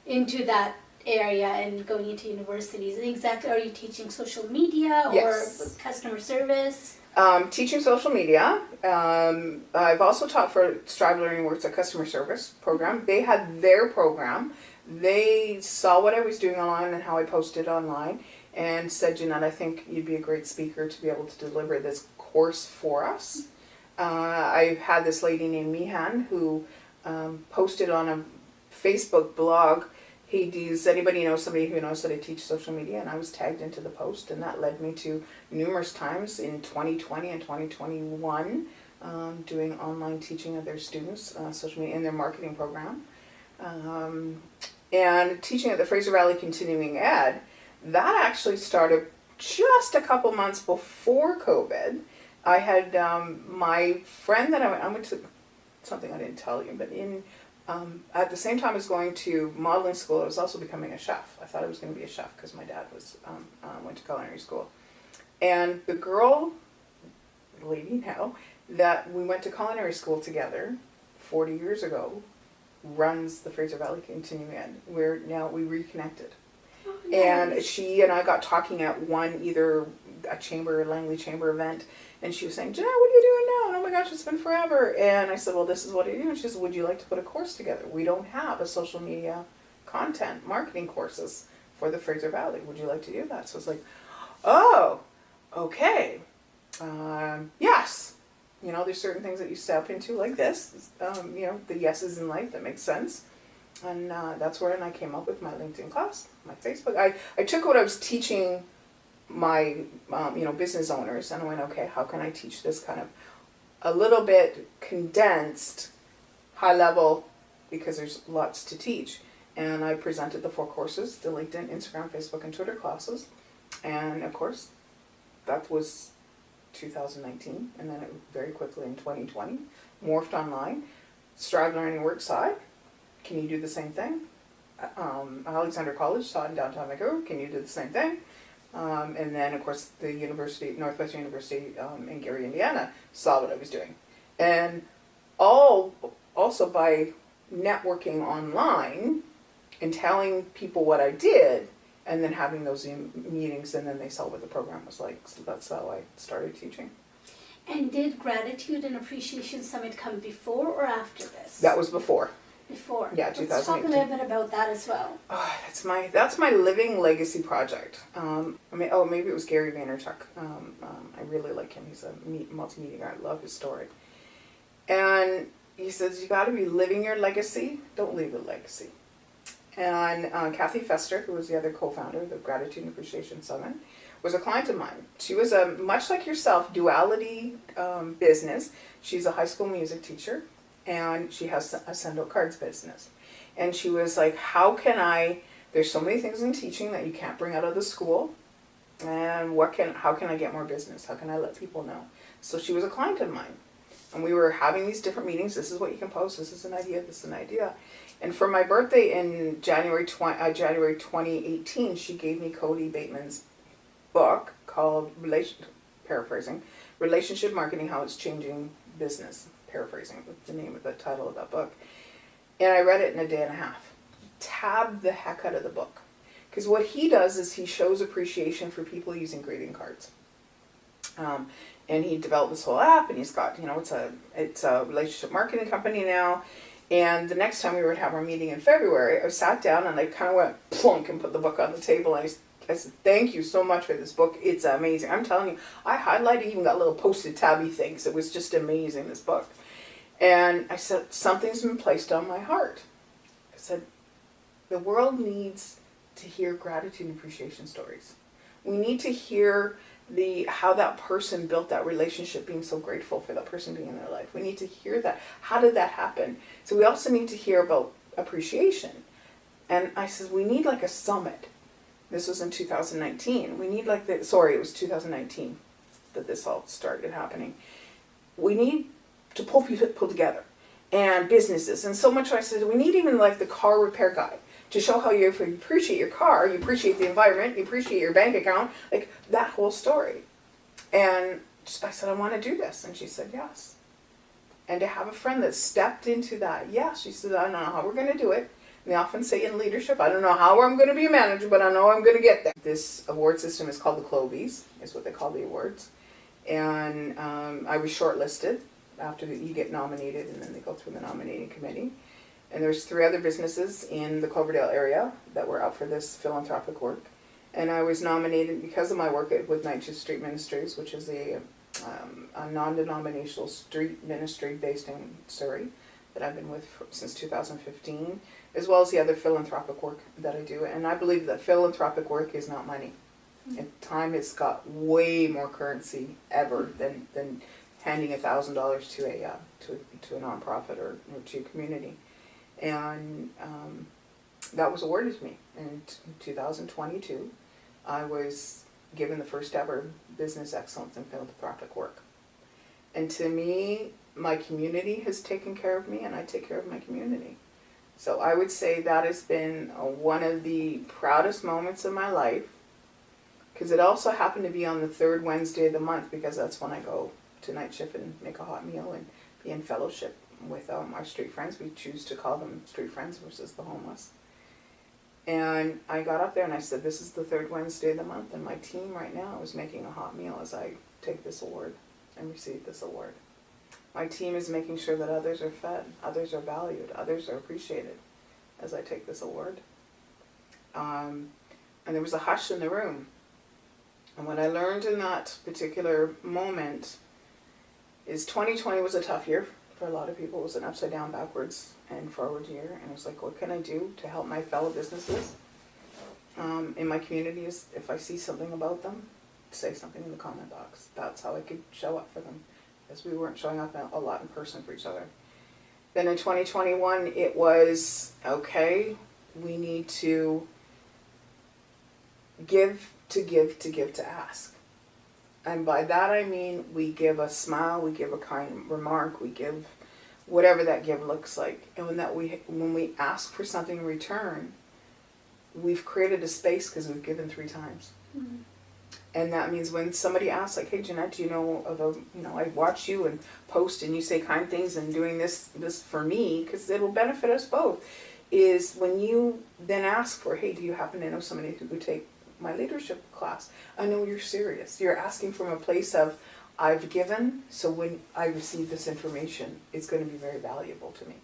into that area and going into universities? And exactly, are you teaching social media or yes. customer service? Teaching social media. I've also taught for Strive Learning Works, a customer service program. They had their program. They saw what I was doing online and how I posted online and said, Jeanette, I think you'd be a great speaker to be able to deliver this course for us. I've had this lady named Mihan who posted on a Facebook blog hey, does anybody know somebody who knows how to teach social media? And I was tagged into the post, and that led me to numerous times in 2020 and 2021 doing online teaching of their students, social media in their marketing program. And teaching at the Fraser Valley Continuing Ed, that actually started just a couple months before COVID. I had my friend that I went to, something I didn't tell you, but at the same time as going to modeling school, I was also becoming a chef. I thought I was going to be a chef because my dad went to culinary school. And the lady now, that we went to culinary school together 40 years ago, runs the Fraser Valley Continuing Ed, where now we reconnected. Oh, nice. And she and I got talking at either a Langley Chamber event, and she was saying, Jeanette, what are you doing now? And oh my gosh, it's been forever. And I said, well, this is what I do. And she said, would you like to put a course together? We don't have a social media content marketing courses for the Fraser Valley. Would you like to do that? So I was like, oh, okay. Yes. You know, there's certain things that you step into like this, you know, the yeses in life that makes sense. And that's where I came up with my LinkedIn class, my Facebook. I took what I was teaching my, you know, business owners, and I went, okay, how can I teach this kind of a little bit condensed, high level, because there's lots to teach. And I presented the 4 courses, the LinkedIn, Instagram, Facebook, and Twitter classes. And of course, that was 2019, and then it very quickly in 2020 morphed online. Strive Learning Workside, can you do the same thing? Alexander College taught in downtown Vancouver, can you do the same thing? And then of course the university, Northwestern University in Gary, Indiana, saw what I was doing. And also by networking online and telling people what I did, and then having those Zoom meetings, and then they saw what the program was like. So that's how I started teaching. And did Gratitude and Appreciation Summit come before or after this? That was before. Before. Yeah, 2018. Let's talk a little bit about that as well. Oh, that's my living legacy project. Maybe it was Gary Vaynerchuk. I really like him. He's a multimedia guy. I love his story. And he says, you got to be living your legacy. Don't leave a legacy. And Kathy Fester, who was the other co-founder of the Gratitude and Appreciation Summit, was a client of mine. She was a, much like yourself, duality business. She's a high school music teacher, and she has a send-out cards business. And she was like, there's so many things in teaching that you can't bring out of the school, and how can I get more business? How can I let people know? So she was a client of mine. And we were having these different meetings. This is what you can post. This is an idea. This is an idea. And for my birthday in January 2018, she gave me Cody Bateman's book called, Relationship Marketing, How It's Changing Business. Paraphrasing the name of the title of that book. And I read it in a day and a half. Tabbed the heck out of the book. Because what he does is he shows appreciation for people using greeting cards. And he developed this whole app, and he's got, it's a relationship marketing company now. And the next time we were to have our meeting in February, I sat down and I kind of went plunk and put the book on the table. And I said, thank you so much for this book. It's amazing. I'm telling you, I highlighted, even got little posted tabby things. It was just amazing, this book. And I said, something's been placed on my heart. I said, the world needs to hear gratitude and appreciation stories. We need to hear how that person built that relationship, being so grateful for that person being in their life. We need to hear that. How did that happen? So we also need to hear about appreciation. And I said, we need like a summit. This was in 2019. We need it was 2019 that this all started happening. We need to pull people together, and businesses. And so much I said, we need even like the car repair guy, to show how if you appreciate your car, you appreciate the environment, you appreciate your bank account, like that whole story. And I said, I want to do this. And she said, yes. And to have a friend that stepped into that, yes, she said, I don't know how we're going to do it. And they often say in leadership, I don't know how I'm going to be a manager, but I know I'm going to get there. This award system is called the Clovies, is what they call the awards. And I was shortlisted after you get nominated, and then they go through the nominating committee. And there's 3 other businesses in the Cloverdale area that were up for this philanthropic work. And I was nominated because of my work with 19th Street Ministries, which is a non-denominational street ministry based in Surrey that I've been with since 2015, as well as the other philanthropic work that I do. And I believe that philanthropic work is not money. And time has got way more currency ever than handing $1,000 to a nonprofit or to a community. And that was awarded to me in 2022. I was given the first ever Business Excellence in Philanthropic Work. And to me, my community has taken care of me, and I take care of my community. So I would say that has been one of the proudest moments of my life, because it also happened to be on the third Wednesday of the month, because that's when I go to night shift and make a hot meal and be in fellowship with our street friends. We choose to call them street friends versus the homeless. And I got up there and I said, this is the third Wednesday of the month, and my team right now is making a hot meal as I take this award and receive this award. My team is making sure that others are fed, others are valued, others are appreciated as I take this award. And there was a hush in the room. And what I learned in that particular moment is 2020 was a tough year for a lot of people. It was an upside down, backwards, and forward year. And it was like, what can I do to help my fellow businesses in my community? Is if I see something about them, say something in the comment box. That's how I could show up for them, because we weren't showing up a lot in person for each other. Then in 2021, it was, okay, we need to give to ask. And by that I mean we give a smile, we give a kind remark, we give whatever that give looks like. And when we ask for something in return, we've created a space because we've given 3 times. Mm-hmm. And that means when somebody asks, like, hey, Jeanette, do you know of I watch you and post and you say kind things and doing this for me, because it'll benefit us both, is when you then ask for, hey, do you happen to know somebody who would take my leadership class? I know you're serious. You're asking from a place of, I've given, so when I receive this information, it's going to be very valuable to me.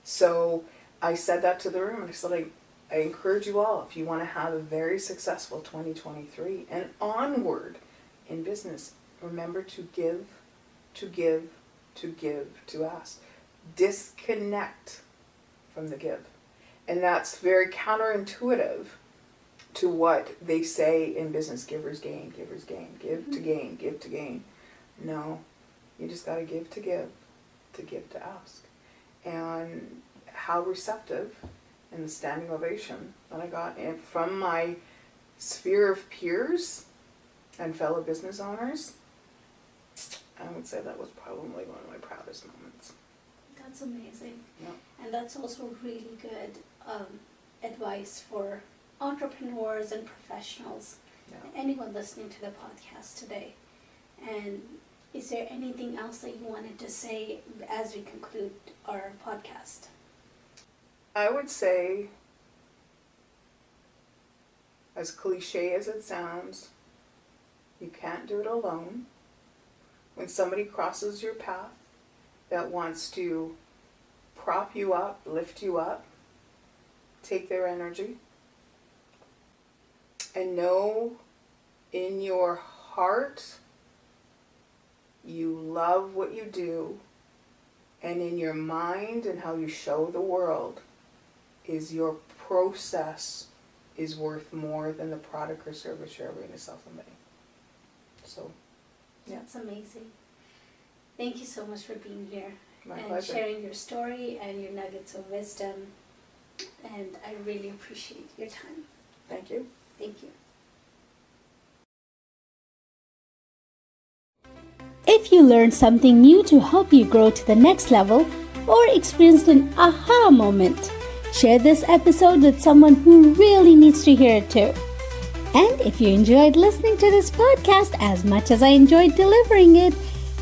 So I said that to the room, and I said, I encourage you all, if you want to have a very successful 2023 and onward in business, remember to give, to ask. Disconnect from the give. And that's very counterintuitive to what they say in business, givers gain, give to gain. No, you just got to give to ask. And how receptive in the standing ovation that I got from my sphere of peers and fellow business owners, I would say that was probably one of my proudest moments. That's amazing. Yeah. And that's also really good advice for entrepreneurs and professionals, anyone listening to the podcast today. And is there anything else that you wanted to say as we conclude our podcast? I would say, as cliche as it sounds, you can't do it alone. When somebody crosses your path that wants to prop you up, lift you up, take their energy, and know in your heart you love what you do, and in your mind and how you show the world is your process is worth more than the product or service you're ever going to sell somebody. So, yeah. That's amazing. Thank you so much for being here. My and pleasure. Sharing your story and your nuggets of wisdom. And I really appreciate your time. Thank you. Thank you. If you learned something new to help you grow to the next level or experienced an aha moment, share this episode with someone who really needs to hear it too. And if you enjoyed listening to this podcast as much as I enjoyed delivering it,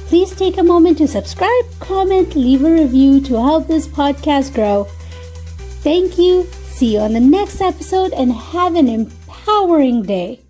please take a moment to subscribe, comment, leave a review to help this podcast grow. Thank you. See you on the next episode and have an empowering day.